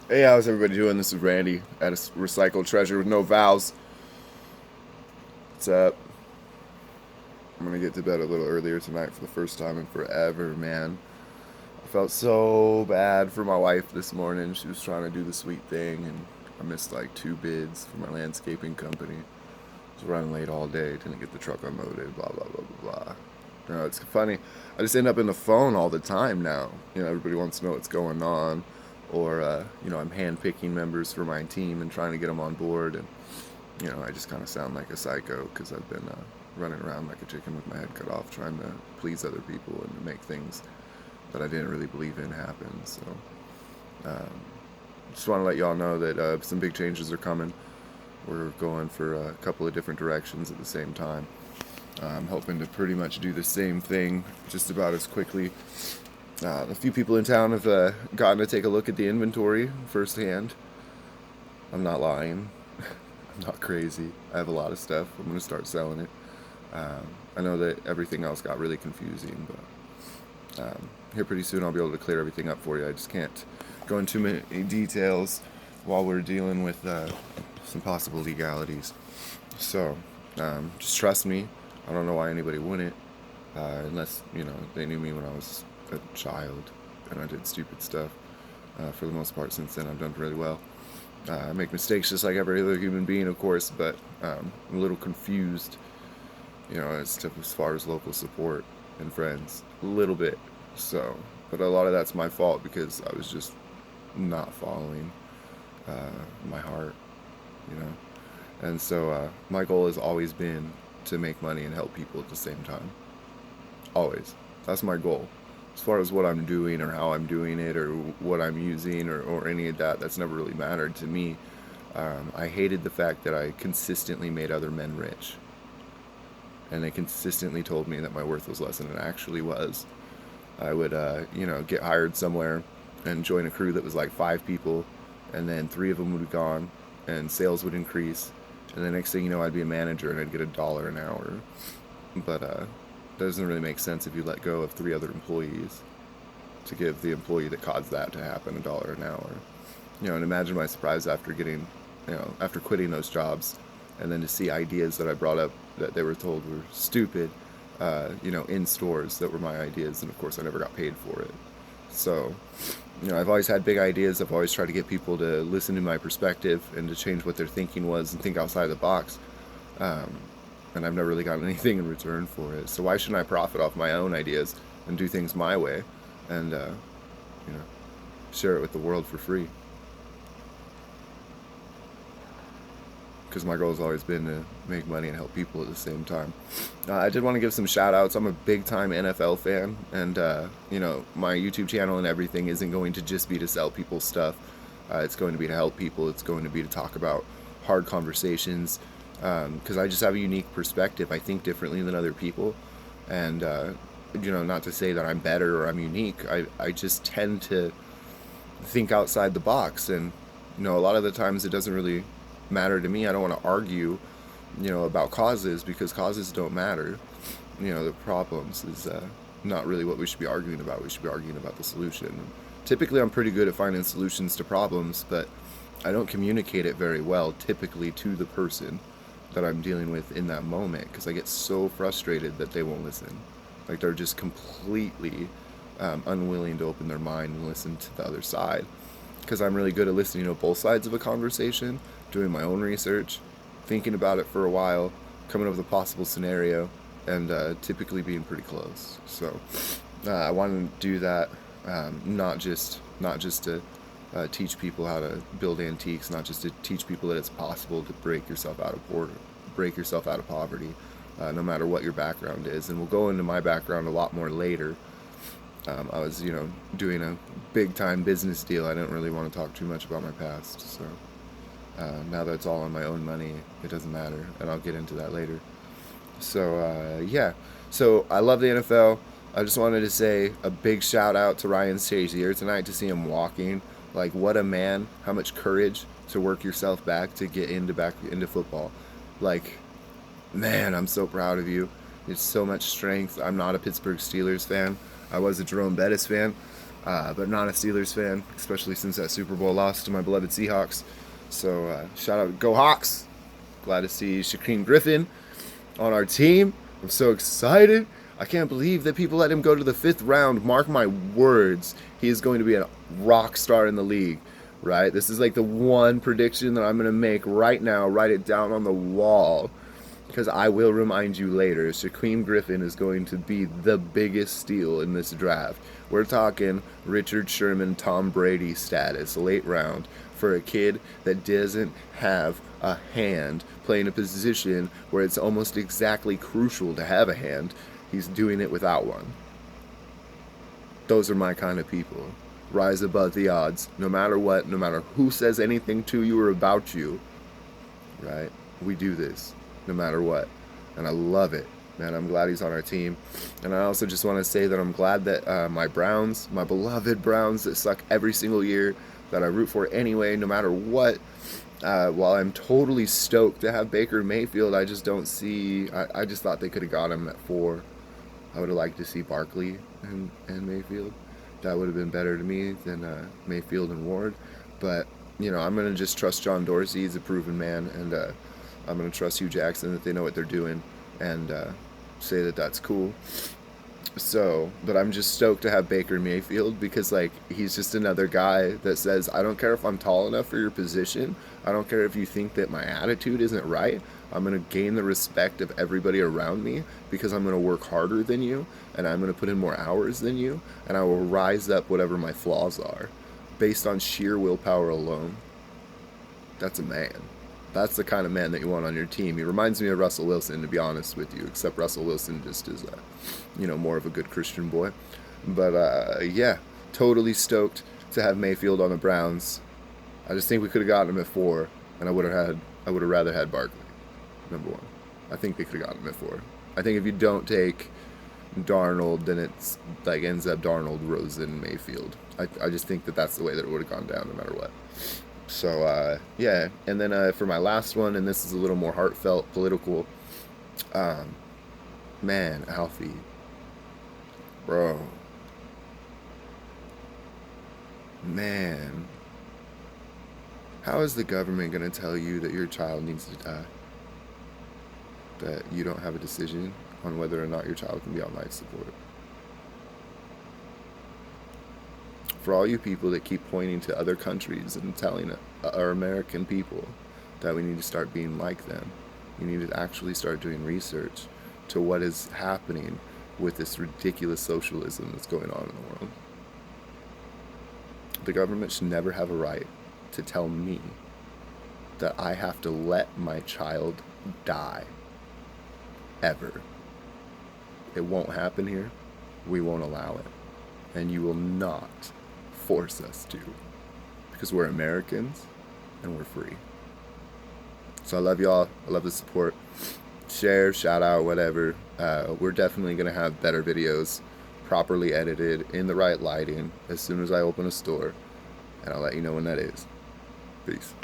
Hey, how's everybody doing? This is Randy at a Recycled Treasure with no vowels. What's up? I'm gonna get to bed a little earlier tonight for the first time in forever, man. I felt so bad for my wife this morning. She was trying to do the sweet thing, and I missed like 2 bids for my landscaping company. I was running late all day, didn't get the truck unloaded, blah, blah, blah, blah, blah. It's funny. I just end up in the phone all the time now. Everybody wants to know what's going on. Or, I'm handpicking members for my team and trying to get them on board. And, I just kind of sound like a psycho because I've been running around like a chicken with my head cut off trying to please other people and to make things that I didn't really believe in happen. So, um, just want to let y'all know that some big changes are coming. We're going for a couple of different directions at the same time. I'm hoping to pretty much do the same thing just about as quickly. A few people in town have gotten to take a look at the inventory firsthand. I'm not lying. I'm not crazy. I have a lot of stuff. I'm going to start selling it. I know that everything else got really confusing, but here pretty soon I'll be able to clear everything up for you. I just can't go into many details while we're dealing with some possible legalities. So, just trust me. I don't know why anybody wouldn't, unless, they knew me when I was a child and I did stupid stuff. For the most part, since then, I've done really well. I make mistakes just like every other human being, of course, but I'm a little confused, as far as local support and friends. A little bit. So, but a lot of that's my fault because I was just not following my heart, you know. And so my goal has always been to make money and help people at the same time. Always. That's my goal. As far as what I'm doing or how I'm doing it or what I'm using or any of that, that's never really mattered to me. I hated the fact that I consistently made other men rich. And they consistently told me that my worth was less than it actually was. I would, get hired somewhere and join a crew that was like 5 people, and then 3 of them would be gone, and sales would increase. And the next thing you know, I'd be a manager and I'd get $1 an hour. But doesn't really make sense if you let go of 3 other employees to give the employee that caused that to happen $1 an hour. And imagine my surprise after after quitting those jobs, and then to see ideas that I brought up that they were told were stupid, in stores that were my ideas, and of course I never got paid for it. So, I've always had big ideas. I've always tried to get people to listen to my perspective and to change what their thinking was and think outside the box. And I've never really gotten anything in return for it. So why shouldn't I profit off my own ideas and do things my way and, share it with the world for free? Because my goal has always been to make money and help people at the same time. I did want to give some shout outs. I'm a big time NFL fan, and my YouTube channel and everything isn't going to just be to sell people stuff. It's going to be to help people. It's going to be to talk about hard conversations, because I just have a unique perspective. I think differently than other people, and not to say that I'm better or I'm unique. I just tend to think outside the box, and a lot of the times it doesn't really matter to me. I don't want to argue, about causes, because causes don't matter. The problems is not really what we should be arguing about. We should be arguing about the solution. Typically, I'm pretty good at finding solutions to problems, but I don't communicate it very well, typically, to the person that I'm dealing with in that moment, because I get so frustrated that they won't listen. Like, they're just completely unwilling to open their mind and listen to the other side. Because I'm really good at listening to both sides of a conversation, doing my own research, thinking about it for a while, coming up with a possible scenario, and typically being pretty close. So I wanted to do that, not just to teach people how to build antiques, not just to teach people that it's possible to break yourself out of poverty, no matter what your background is. And we'll go into my background a lot more later. I was, doing a big-time business deal. I didn't really want to talk too much about my past, so now that it's all on my own money, it doesn't matter, and I'll get into that later. So, So, I love the NFL. I just wanted to say a big shout-out to Ryan Shazier tonight to see him walking. Like, what a man. How much courage to work yourself back to get back into football. Like, man, I'm so proud of you. It's so much strength. I'm not a Pittsburgh Steelers fan. I was a Jerome Bettis fan, but not a Steelers fan, especially since that Super Bowl loss to my beloved Seahawks. So shout out, go Hawks! Glad to see Quincy Griffin on our team. I'm so excited. I can't believe that people let him go to the 5th round. Mark my words, he is going to be a rock star in the league, right? This is like the one prediction that I'm going to make right now. Write it down on the wall, because I will remind you later. Shaquem Griffin is going to be the biggest steal in this draft. We're talking Richard Sherman, Tom Brady status, late round, for a kid that doesn't have a hand, playing a position where it's almost exactly crucial to have a hand. He's doing it without one. Those are my kind of people. Rise above the odds, no matter what, no matter who says anything to you or about you, right? We do this no matter what, and I love it, man. I'm glad he's on our team. And I also just want to say that I'm glad that my Browns, my beloved Browns that suck every single year, that I root for anyway, no matter what, while I'm totally stoked to have Baker Mayfield, I just don't see, I just thought they could have got him at 4. I would have liked to see Barkley and Mayfield. That would have been better to me than Mayfield and Ward. But, you know, I'm going to just trust John Dorsey. He's a proven man. And I'm going to trust Hugh Jackson, that they know what they're doing, and say that that's cool. So, but I'm just stoked to have Baker Mayfield, because, like, he's just another guy that says, I don't care if I'm tall enough for your position. I don't care if you think that my attitude isn't right. I'm going to gain the respect of everybody around me, because I'm going to work harder than you, and I'm going to put in more hours than you, and I will rise up whatever my flaws are based on sheer willpower alone. That's a man. That's the kind of man that you want on your team. He reminds me of Russell Wilson, to be honest with you, except Russell Wilson just is, more of a good Christian boy. But, yeah, totally stoked to have Mayfield on the Browns. I just think we could have gotten him at 4, and I would have rather had Barkley, number 1. I think they could have gotten him at 4. I think if you don't take Darnold, then it's like ends up Darnold, Rosen, Mayfield. I just think that that's the way that it would have gone down no matter what. So, yeah. And then for my last one, and this is a little more heartfelt, political, man, Alfie. Bro. Man. How is the government going to tell you that your child needs to die? That you don't have a decision on whether or not your child can be on life support? For all you people that keep pointing to other countries and telling our American people that we need to start being like them, you need to actually start doing research to what is happening with this ridiculous socialism that's going on in the world. The government should never have a right to tell me that I have to let my child die. Ever. It won't happen here. We won't allow it. And you will not force us to. Because we're Americans and we're free. So I love y'all. I love the support. Share, shout out, whatever. We're definitely going to have better videos, properly edited, in the right lighting, as soon as I open a store. And I'll let you know when that is. Peace.